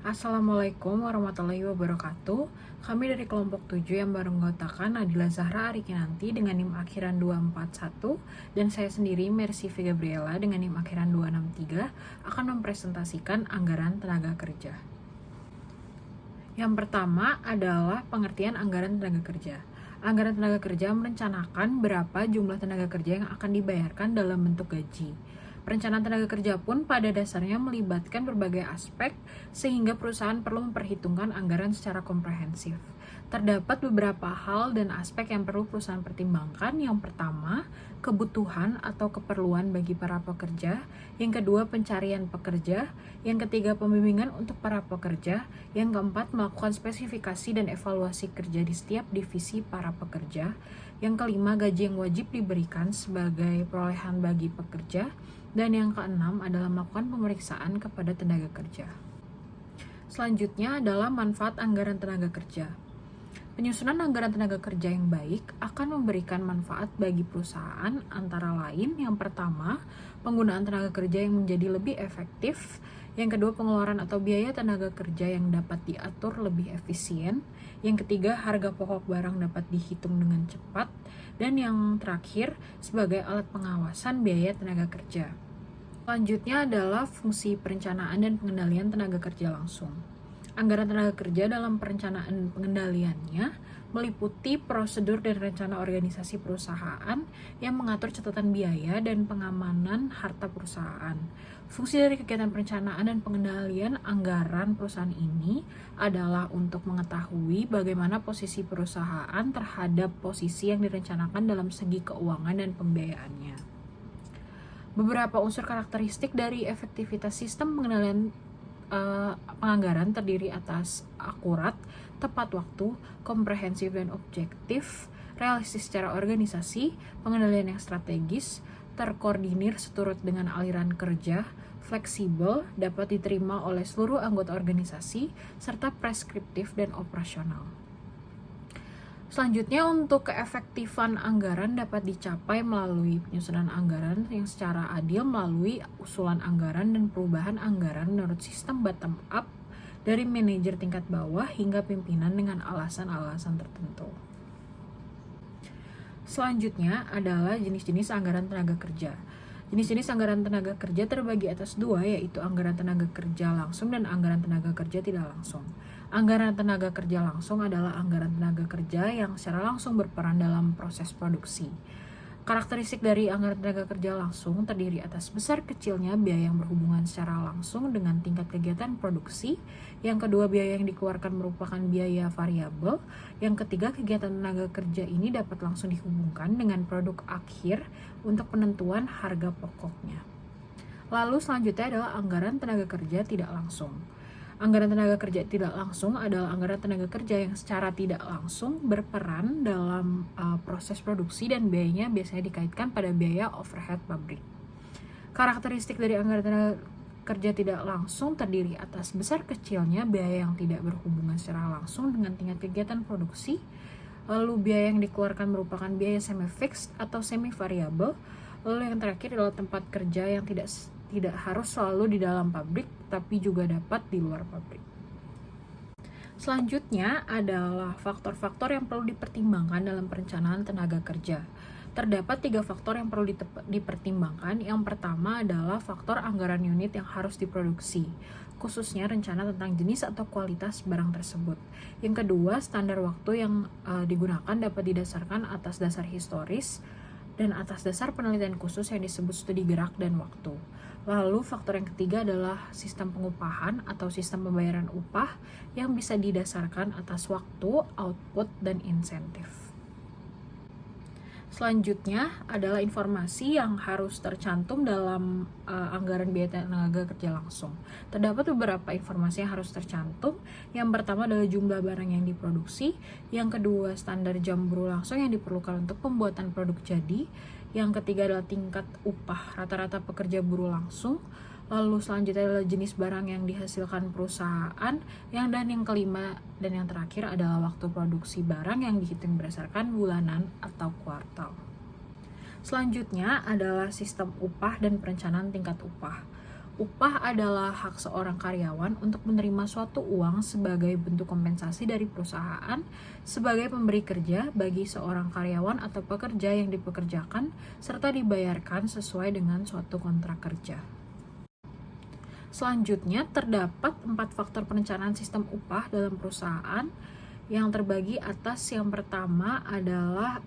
Assalamualaikum warahmatullahi wabarakatuh. Kami dari kelompok 7 yang beranggotakan Nadila Zahra Arikinanti dengan NIM akhiran 241 dan saya sendiri Mercy V. Gabriela dengan NIM akhiran 263 akan mempresentasikan anggaran tenaga kerja. Yang pertama adalah pengertian anggaran tenaga kerja. Anggaran tenaga kerja merencanakan berapa jumlah tenaga kerja yang akan dibayarkan dalam bentuk gaji. Perencanaan tenaga kerja pun pada dasarnya melibatkan berbagai aspek sehingga perusahaan perlu memperhitungkan anggaran secara komprehensif. Terdapat beberapa hal dan aspek yang perlu perusahaan pertimbangkan. Yang pertama, kebutuhan atau keperluan bagi para pekerja. Yang kedua, pencarian pekerja. Yang ketiga, pembimbingan untuk para pekerja. Yang keempat, melakukan spesifikasi dan evaluasi kerja di setiap divisi para pekerja. Yang kelima, gaji yang wajib diberikan sebagai perolehan bagi pekerja. Dan yang keenam adalah melakukan pemeriksaan kepada tenaga kerja. Selanjutnya adalah manfaat anggaran tenaga kerja. Penyusunan anggaran tenaga kerja yang baik akan memberikan manfaat bagi perusahaan antara lain yang pertama, penggunaan tenaga kerja yang menjadi lebih efektif. Yang kedua, pengeluaran atau biaya tenaga kerja yang dapat diatur lebih efisien. Yang ketiga, harga pokok barang dapat dihitung dengan cepat. Dan yang terakhir, sebagai alat pengawasan biaya tenaga kerja. Selanjutnya adalah fungsi perencanaan dan pengendalian tenaga kerja langsung. Anggaran tenaga kerja dalam perencanaan pengendaliannya meliputi prosedur dan rencana organisasi perusahaan yang mengatur catatan biaya dan pengamanan harta perusahaan. Fungsi dari kegiatan perencanaan dan pengendalian anggaran perusahaan ini adalah untuk mengetahui bagaimana posisi perusahaan terhadap posisi yang direncanakan dalam segi keuangan dan pembiayaannya. Beberapa unsur karakteristik dari efektivitas sistem pengendalian penganggaran terdiri atas akurat, tepat waktu, komprehensif dan objektif, realistis secara organisasi, pengendalian yang strategis, terkoordinir seturut dengan aliran kerja, fleksibel, dapat diterima oleh seluruh anggota organisasi, serta preskriptif dan operasional. Selanjutnya, untuk keefektifan anggaran dapat dicapai melalui penyusunan anggaran yang secara adil melalui usulan anggaran dan perubahan anggaran menurut sistem bottom up dari manajer tingkat bawah hingga pimpinan dengan alasan-alasan tertentu. Selanjutnya adalah jenis-jenis anggaran tenaga kerja. Jenis-jenis anggaran tenaga kerja terbagi atas dua, yaitu anggaran tenaga kerja langsung dan anggaran tenaga kerja tidak langsung. Anggaran tenaga kerja langsung adalah anggaran tenaga kerja yang secara langsung berperan dalam proses produksi. Karakteristik dari anggaran tenaga kerja langsung terdiri atas besar kecilnya biaya yang berhubungan secara langsung dengan tingkat kegiatan produksi. Yang kedua, biaya yang dikeluarkan merupakan biaya variabel. Yang ketiga, kegiatan tenaga kerja ini dapat langsung dihubungkan dengan produk akhir untuk penentuan harga pokoknya. Lalu selanjutnya adalah anggaran tenaga kerja tidak langsung. Anggaran tenaga kerja tidak langsung adalah anggaran tenaga kerja yang secara tidak langsung berperan dalam proses produksi dan biayanya biasanya dikaitkan pada biaya overhead pabrik. Karakteristik dari anggaran tenaga kerja tidak langsung terdiri atas besar kecilnya biaya yang tidak berhubungan secara langsung dengan tingkat kegiatan produksi. Lalu biaya yang dikeluarkan merupakan biaya semi-fixed atau semi-variable. Lalu yang terakhir adalah tempat kerja yang tidak harus selalu di dalam pabrik, tapi juga dapat di luar pabrik. Selanjutnya adalah faktor-faktor yang perlu dipertimbangkan dalam perencanaan tenaga kerja. Terdapat 3 faktor yang perlu dipertimbangkan. Yang pertama adalah faktor anggaran unit yang harus diproduksi, khususnya rencana tentang jenis atau kualitas barang tersebut. Yang kedua, standar waktu yang digunakan dapat didasarkan atas dasar historis dan atas dasar penelitian khusus yang disebut studi gerak dan waktu. Lalu faktor yang ketiga adalah sistem pengupahan atau sistem pembayaran upah yang bisa didasarkan atas waktu, output, dan insentif. Selanjutnya adalah informasi yang harus tercantum dalam anggaran biaya tenaga kerja langsung. Terdapat beberapa informasi yang harus tercantum. Yang pertama adalah jumlah barang yang diproduksi. Yang kedua, standar jam buruh langsung yang diperlukan untuk pembuatan produk jadi. Yang ketiga adalah tingkat upah rata-rata pekerja buruh langsung. Lalu selanjutnya adalah jenis barang yang dihasilkan perusahaan. Dan yang kelima dan yang terakhir adalah waktu produksi barang yang dihitung berdasarkan bulanan atau kuartal. Selanjutnya adalah sistem upah dan perencanaan tingkat upah. Upah adalah hak seorang karyawan untuk menerima suatu uang sebagai bentuk kompensasi dari perusahaan sebagai pemberi kerja bagi seorang karyawan atau pekerja yang dipekerjakan serta dibayarkan sesuai dengan suatu kontrak kerja. Selanjutnya, terdapat 4 faktor perencanaan sistem upah dalam perusahaan yang terbagi atas. Yang pertama adalah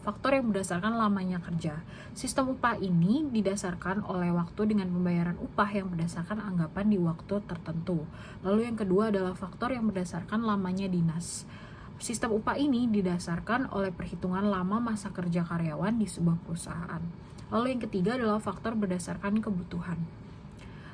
faktor yang berdasarkan lamanya kerja. Sistem upah ini didasarkan oleh waktu dengan pembayaran upah yang berdasarkan anggapan di waktu tertentu. Lalu yang kedua adalah faktor yang berdasarkan lamanya dinas. Sistem upah ini didasarkan oleh perhitungan lama masa kerja karyawan di sebuah perusahaan. Lalu yang ketiga adalah faktor berdasarkan kebutuhan.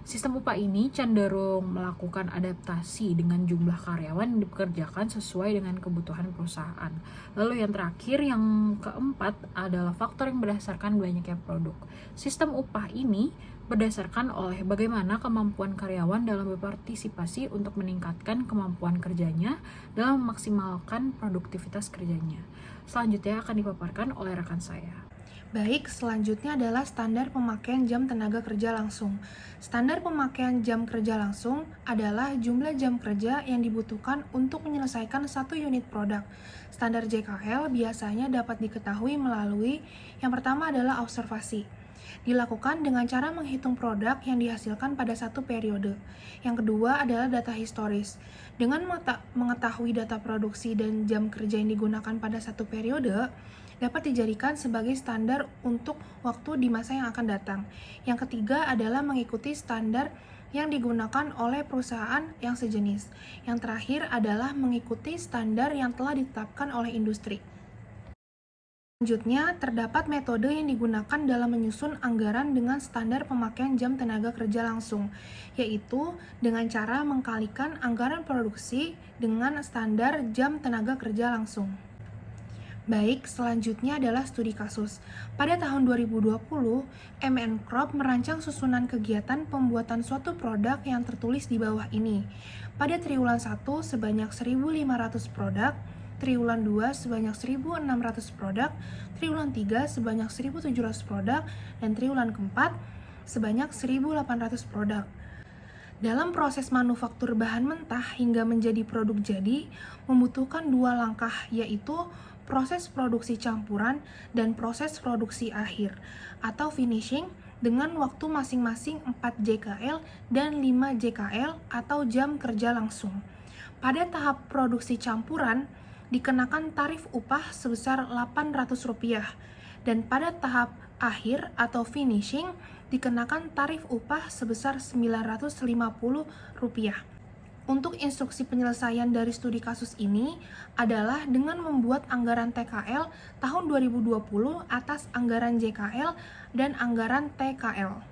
Sistem upah ini cenderung melakukan adaptasi dengan jumlah karyawan yang dipekerjakan sesuai dengan kebutuhan perusahaan. Lalu yang terakhir, yang keempat, adalah faktor yang berdasarkan banyaknya produk. Sistem upah ini berdasarkan oleh bagaimana kemampuan karyawan dalam berpartisipasi untuk meningkatkan kemampuan kerjanya dalam memaksimalkan produktivitas kerjanya. Selanjutnya akan dipaparkan oleh rekan saya. Baik, selanjutnya adalah standar pemakaian jam tenaga kerja langsung. Standar pemakaian jam kerja langsung adalah jumlah jam kerja yang dibutuhkan untuk menyelesaikan satu unit produk. Standar JKL biasanya dapat diketahui melalui yang pertama adalah observasi. Dilakukan dengan cara menghitung produk yang dihasilkan pada satu periode. Yang kedua adalah data historis. Dengan mengetahui data produksi dan jam kerja yang digunakan pada satu periode, dapat dijadikan sebagai standar untuk waktu di masa yang akan datang. Yang ketiga adalah mengikuti standar yang digunakan oleh perusahaan yang sejenis. Yang terakhir adalah mengikuti standar yang telah ditetapkan oleh industri. Selanjutnya, terdapat metode yang digunakan dalam menyusun anggaran dengan standar pemakaian jam tenaga kerja langsung, yaitu dengan cara mengkalikan anggaran produksi dengan standar jam tenaga kerja langsung. Baik, selanjutnya adalah studi kasus. Pada tahun 2020, MN Crop merancang susunan kegiatan pembuatan suatu produk yang tertulis di bawah ini. Pada triwulan 1 sebanyak 1.500 produk, triwulan 2 sebanyak 1.600 produk, triwulan 3 sebanyak 1.700 produk, dan triwulan keempat sebanyak 1.800 produk. Dalam proses manufaktur bahan mentah hingga menjadi produk jadi, membutuhkan 2 langkah, yaitu proses produksi campuran dan proses produksi akhir atau finishing dengan waktu masing-masing 4 JKL dan 5 JKL atau jam kerja langsung. Pada tahap produksi campuran, dikenakan tarif upah sebesar Rp800 dan pada tahap akhir atau finishing dikenakan tarif upah sebesar Rp950. Untuk instruksi penyelesaian dari studi kasus ini adalah dengan membuat anggaran TKL tahun 2020 atas anggaran JKL dan anggaran TKL.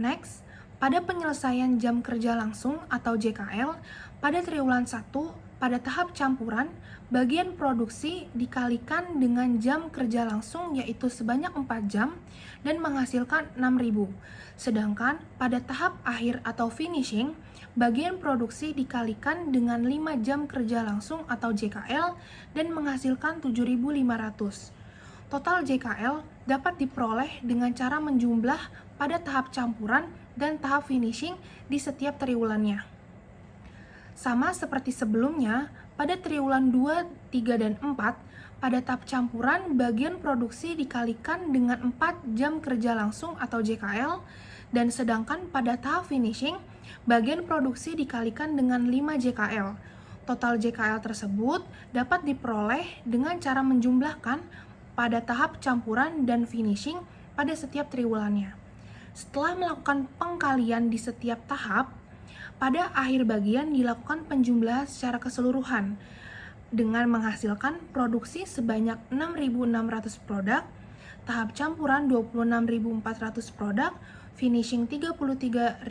Next, pada penyelesaian jam kerja langsung atau JKL, pada triwulan 1, pada tahap campuran, bagian produksi dikalikan dengan jam kerja langsung yaitu sebanyak 4 jam dan menghasilkan 6.000. Sedangkan pada tahap akhir atau finishing, bagian produksi dikalikan dengan 5 jam kerja langsung atau JKL dan menghasilkan 7.500. Total JKL dapat diperoleh dengan cara menjumlah pada tahap campuran dan tahap finishing di setiap triwulannya. Sama seperti sebelumnya, pada triwulan 2, 3, dan 4, pada tahap campuran, bagian produksi dikalikan dengan 4 jam kerja langsung atau JKL, dan sedangkan pada tahap finishing, bagian produksi dikalikan dengan 5 JKL. Total JKL tersebut dapat diperoleh dengan cara menjumlahkan pada tahap campuran dan finishing pada setiap triwulannya. Setelah melakukan pengkalian di setiap tahap, pada akhir bagian dilakukan penjumlahan secara keseluruhan dengan menghasilkan produksi sebanyak 6.600 produk, tahap campuran 26.400 produk, finishing 33.000,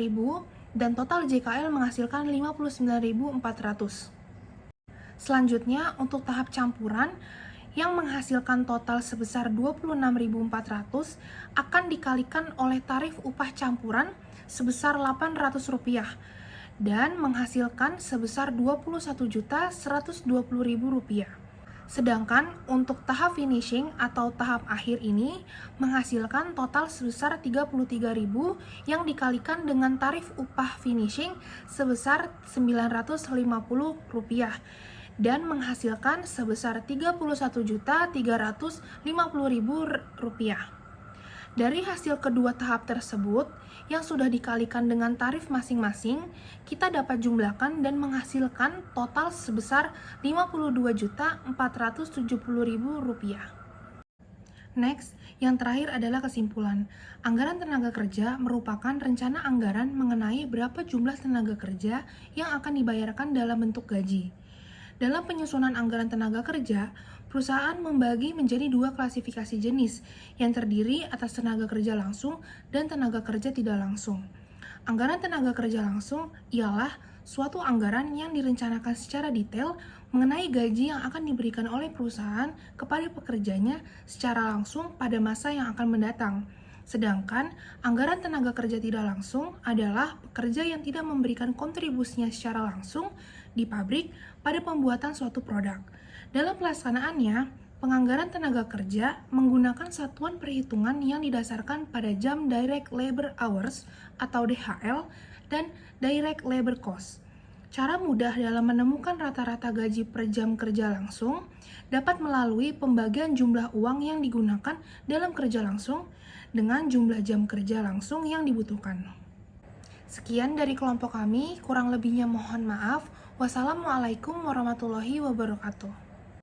dan total JKL menghasilkan 59.400. Selanjutnya, untuk tahap campuran yang menghasilkan total sebesar 26.400 akan dikalikan oleh tarif upah campuran sebesar Rp800 dan menghasilkan sebesar Rp21.120.000. Sedangkan untuk tahap finishing atau tahap akhir ini menghasilkan total sebesar 33.000 yang dikalikan dengan tarif upah finishing sebesar Rp950 dan menghasilkan sebesar Rp31.350.000. Dari hasil kedua tahap tersebut, yang sudah dikalikan dengan tarif masing-masing, kita dapat jumlahkan dan menghasilkan total sebesar Rp52.470.000. Next, yang terakhir adalah kesimpulan. Anggaran tenaga kerja merupakan rencana anggaran mengenai berapa jumlah tenaga kerja yang akan dibayarkan dalam bentuk gaji. Dalam penyusunan anggaran tenaga kerja, perusahaan membagi menjadi dua klasifikasi jenis yang terdiri atas tenaga kerja langsung dan tenaga kerja tidak langsung. Anggaran tenaga kerja langsung ialah suatu anggaran yang direncanakan secara detail mengenai gaji yang akan diberikan oleh perusahaan kepada pekerjanya secara langsung pada masa yang akan mendatang. Sedangkan anggaran tenaga kerja tidak langsung adalah pekerja yang tidak memberikan kontribusinya secara langsung di pabrik pada pembuatan suatu produk. Dalam pelaksanaannya, penganggaran tenaga kerja menggunakan satuan perhitungan yang didasarkan pada jam direct labor hours atau DHL dan direct labor cost. Cara mudah dalam menemukan rata-rata gaji per jam kerja langsung dapat melalui pembagian jumlah uang yang digunakan dalam kerja langsung dengan jumlah jam kerja langsung yang dibutuhkan. Sekian dari kelompok kami, kurang lebihnya mohon maaf. Wassalamualaikum warahmatullahi wabarakatuh.